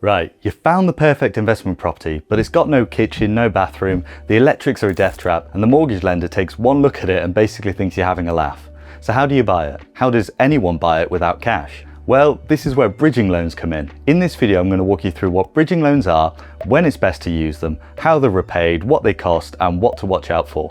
Right, you found the perfect investment property, but it's got no kitchen, no bathroom, the electrics are a death trap, and the mortgage lender takes one look at it and basically thinks you're having a laugh. So how do you buy it? How does anyone buy it without cash? Well, this is where bridging loans come in. In this video, I'm going to walk you through what bridging loans are, when it's best to use them, how they're repaid, what they cost, and what to watch out for.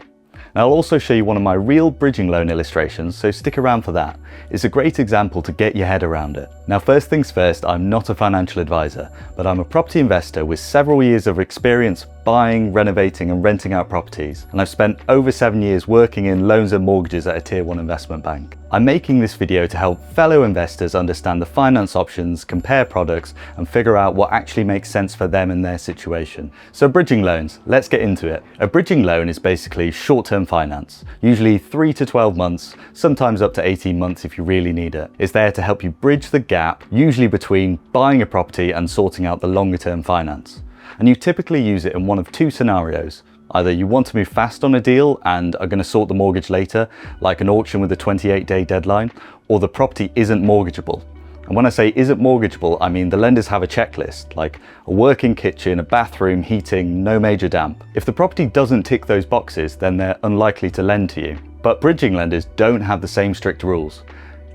And I'll also show you one of my real bridging loan illustrations, so stick around for that. It's a great example to get your head around it. Now, first things first, I'm not a financial advisor, but I'm a property investor with several years of experience buying, renovating and renting out properties. And I've spent over 7 years working in loans and mortgages at a tier 1 investment bank. I'm making this video to help fellow investors understand the finance options, compare products and figure out what actually makes sense for them in their situation. So bridging loans, let's get into it. A bridging loan is basically short-term finance, usually 3 to 12 months, sometimes up to 18 months if you really need it. It's there to help you bridge the gap, usually between buying a property and sorting out the longer term finance. And you typically use it in one of two scenarios. Either you want to move fast on a deal and are going to sort the mortgage later, like an auction with a 28-day deadline, or the property isn't mortgageable. And when I say isn't mortgageable, I mean the lenders have a checklist, like a working kitchen, a bathroom, heating, no major damp. If the property doesn't tick those boxes, then they're unlikely to lend to you. But bridging lenders don't have the same strict rules.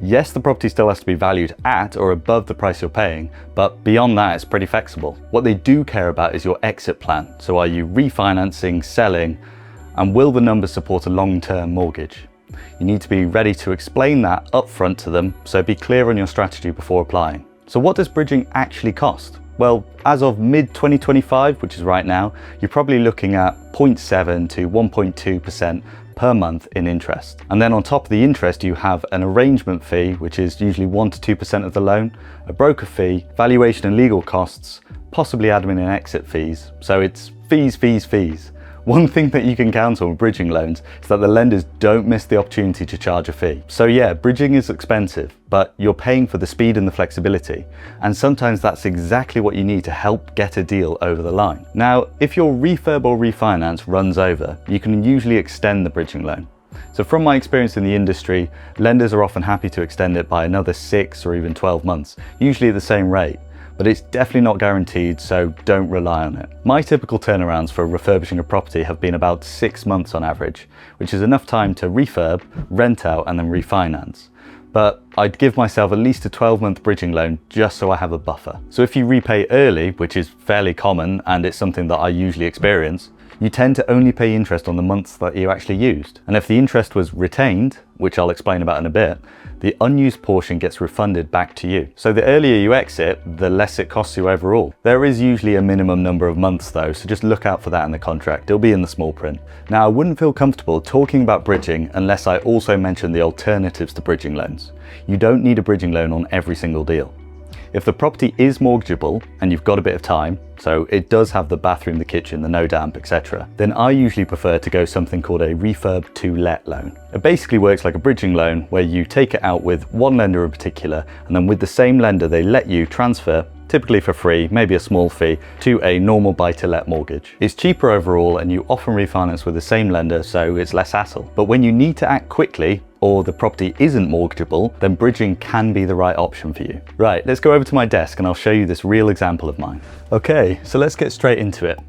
Yes, the property still has to be valued at or above the price you're paying, but beyond that, it's pretty flexible. What they do care about is your exit plan. So are you refinancing, selling, and will the numbers support a long-term mortgage? You need to be ready to explain that upfront to them, so be clear on your strategy before applying. So what does bridging actually cost? Well, as of mid-2025, which is right now, you're probably looking at 0.7 to 1.2% per month in interest. And then on top of the interest, you have an arrangement fee, which is usually 1 to 2% of the loan, a broker fee, valuation and legal costs, possibly admin and exit fees. So it's fees, fees, fees. One thing that you can count on with bridging loans is that the lenders don't miss the opportunity to charge a fee. So yeah, bridging is expensive, but you're paying for the speed and the flexibility. And sometimes that's exactly what you need to help get a deal over the line. Now, if your refurb or refinance runs over, you can usually extend the bridging loan. So from my experience in the industry, lenders are often happy to extend it by another 6 or even 12 months, usually at the same rate. But it's definitely not guaranteed, so don't rely on it. My typical turnarounds for refurbishing a property have been about 6 months on average, which is enough time to refurb, rent out and then refinance. But I'd give myself at least a 12-month bridging loan just so I have a buffer. So if you repay early, which is fairly common and it's something that I usually experience, you tend to only pay interest on the months that you actually used. And if the interest was retained, which I'll explain about in a bit, the unused portion gets refunded back to you. So the earlier you exit, the less it costs you overall. There is usually a minimum number of months though, so just look out for that in the contract. It'll be in the small print. Now, I wouldn't feel comfortable talking about bridging unless I also mention the alternatives to bridging loans. You don't need a bridging loan on every single deal. If the property is mortgageable and you've got a bit of time, so it does have the bathroom, the kitchen, the no damp, etc., then I usually prefer to go something called a refurb to let loan. It basically works like a bridging loan where you take it out with one lender in particular, and then with the same lender they let you transfer, typically for free, maybe a small fee, to a normal buy-to-let mortgage. It's cheaper overall and you often refinance with the same lender, so it's less hassle. But when you need to act quickly, or the property isn't mortgageable, then bridging can be the right option for you. Right, let's go over to my desk and I'll show you this real example of mine. Okay, so let's get straight into it.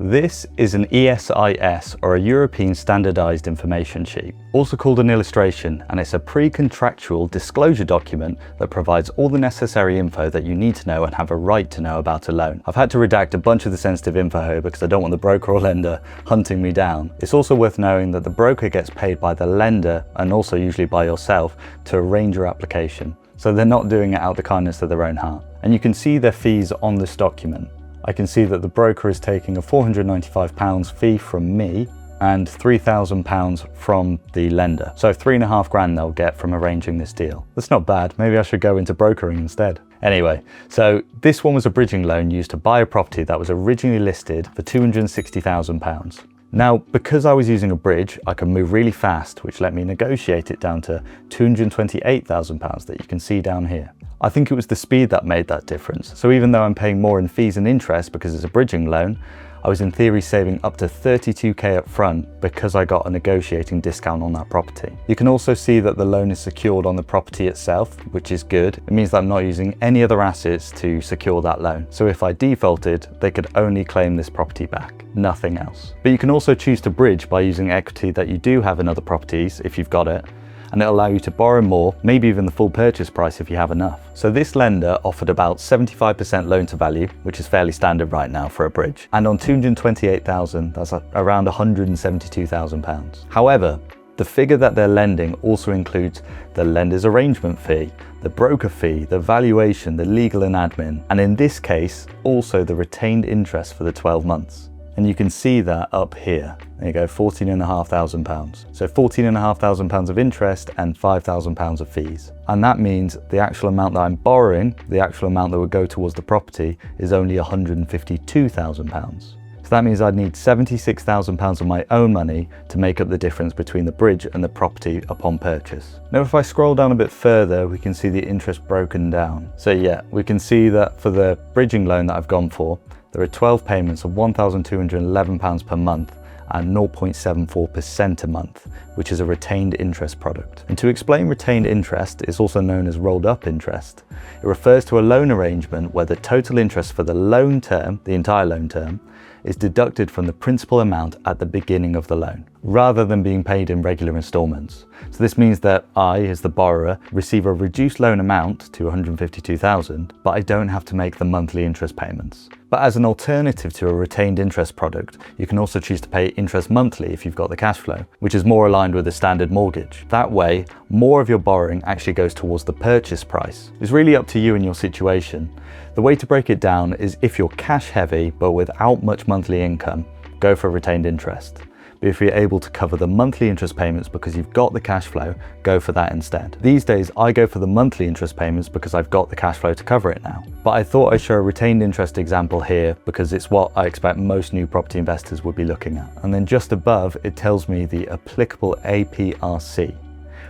This is an ESIS, or a European Standardized Information Sheet, also called an illustration, and it's a pre-contractual disclosure document that provides all the necessary info that you need to know and have a right to know about a loan. I've had to redact a bunch of the sensitive info here because I don't want the broker or lender hunting me down. It's also worth knowing that the broker gets paid by the lender, and also usually by yourself, to arrange your application. So they're not doing it out of the kindness of their own heart. And you can see their fees on this document. I can see that the broker is taking a £495 fee from me and £3,000 from the lender. So 3.5 grand they'll get from arranging this deal. That's not bad. Maybe I should go into brokering instead. Anyway, so this one was a bridging loan used to buy a property that was originally listed for £260,000. Now, because I was using a bridge, I could move really fast, which let me negotiate it down to £228,000 that you can see down here. I think it was the speed that made that difference. So even though I'm paying more in fees and interest because it's a bridging loan, I was in theory saving up to 32k up front because I got a negotiating discount on that property. You can also see that the loan is secured on the property itself, which is good. It means that I'm not using any other assets to secure that loan. So if I defaulted, they could only claim this property back, nothing else. But you can also choose to bridge by using equity that you do have in other properties if you've got it, and it'll allow you to borrow more, maybe even the full purchase price if you have enough. So this lender offered about 75% loan to value, which is fairly standard right now for a bridge. And on 228,000, that's around £172,000. However, the figure that they're lending also includes the lender's arrangement fee, the broker fee, the valuation, the legal and admin, and in this case, also the retained interest for the 12 months. And you can see that up here. There you go, £14,500. So £14,500 of interest and £5,000 of fees. And that means the actual amount that I'm borrowing, the actual amount that would go towards the property, is only £152,000. So that means I'd need £76,000 of my own money to make up the difference between the bridge and the property upon purchase. Now if I scroll down a bit further, we can see the interest broken down. So yeah, we can see that for the bridging loan that I've gone for, there are 12 payments of £1,211 per month and 0.74% a month, which is a retained interest product. And to explain retained interest, it's also known as rolled up interest. It refers to a loan arrangement where the total interest for the loan term, the entire loan term, is deducted from the principal amount at the beginning of the loan, rather than being paid in regular installments. So this means that I, as the borrower, receive a reduced loan amount to £152,000, but I don't have to make the monthly interest payments. But as an alternative to a retained interest product, you can also choose to pay interest monthly if you've got the cash flow, which is more aligned with a standard mortgage. That way, more of your borrowing actually goes towards the purchase price. It's really up to you and your situation. The way to break it down is if you're cash heavy but without much monthly income, go for retained interest. But if you're able to cover the monthly interest payments because you've got the cash flow, go for that instead. These days, I go for the monthly interest payments because I've got the cash flow to cover it now. But I thought I'd show a retained interest example here because it's what I expect most new property investors would be looking at. And then just above, it tells me the applicable APRC,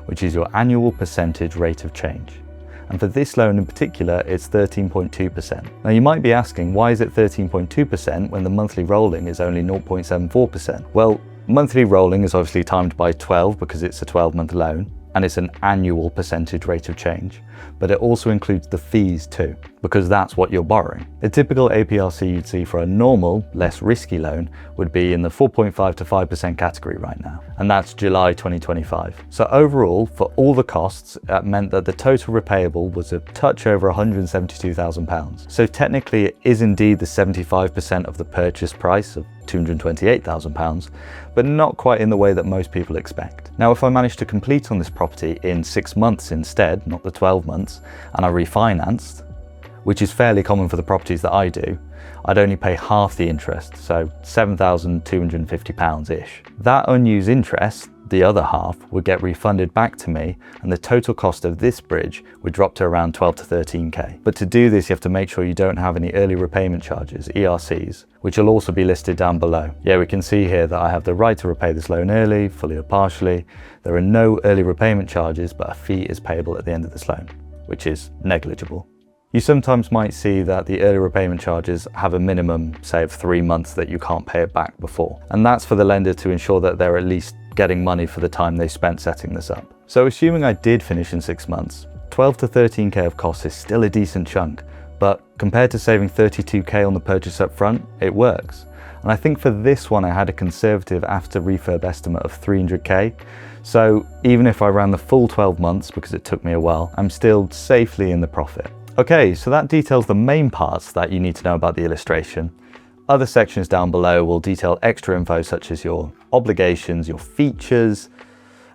which is your annual percentage rate of change. And for this loan in particular, it's 13.2%. Now you might be asking, why is it 13.2% when the monthly rolling is only 0.74%? Well, monthly rolling is obviously timed by 12 because it's a 12-month loan, and it's an annual percentage rate of change, but it also includes the fees too, because that's what you're borrowing. A typical APRC you'd see for a normal, less risky loan would be in the 4.5 to 5% category right now, and that's July 2025. So overall, for all the costs, that meant that the total repayable was a touch over £172,000. So technically it is indeed the 75% of the purchase price of £228,000, but not quite in the way that most people expect. Now, if I managed to complete on this property in 6 months instead, not the 12 months, and I refinanced, which is fairly common for the properties that I do, I'd only pay half the interest, so £7,250-ish. That unused interest, the other half, would get refunded back to me, and the total cost of this bridge would drop to around 12 to 13k. But to do this, you have to make sure you don't have any early repayment charges, ERCs, which will also be listed down below. Yeah, we can see here that I have the right to repay this loan early, fully or partially. There are no early repayment charges, but a fee is payable at the end of this loan, which is negligible. You sometimes might see that the early repayment charges have a minimum, say, of 3 months that you can't pay it back before. And that's for the lender to ensure that they're at least getting money for the time they spent setting this up. So assuming I did finish in 6 months, 12 to 13k of costs is still a decent chunk, but compared to saving 32k on the purchase up front, it works. And I think for this one, I had a conservative after refurb estimate of 300k. So even if I ran the full 12 months, because it took me a while, I'm still safely in the profit. Okay, so that details the main parts that you need to know about the illustration. Other sections down below will detail extra info such as your obligations, your features,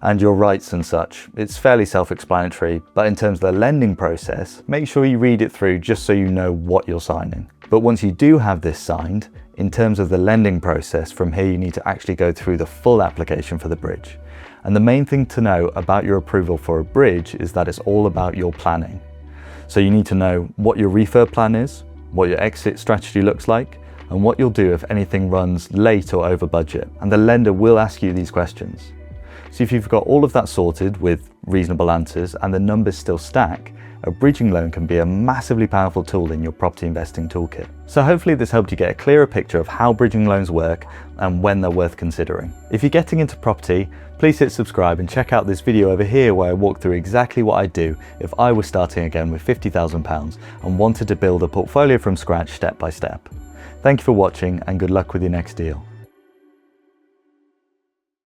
and your rights and such. It's fairly self-explanatory, but in terms of the lending process, make sure you read it through just so you know what you're signing. But once you do have this signed, in terms of the lending process, from here you need to actually go through the full application for the bridge. And the main thing to know about your approval for a bridge is that it's all about your planning. So you need to know what your refurb plan is, what your exit strategy looks like, and what you'll do if anything runs late or over budget. And the lender will ask you these questions. So if you've got all of that sorted with reasonable answers and the numbers still stack, a bridging loan can be a massively powerful tool in your property investing toolkit. So hopefully this helped you get a clearer picture of how bridging loans work and when they're worth considering. If you're getting into property, please hit subscribe and check out this video over here where I walk through exactly what I'd do if I was starting again with £50,000 and wanted to build a portfolio from scratch step by step. Thank you for watching and good luck with your next deal.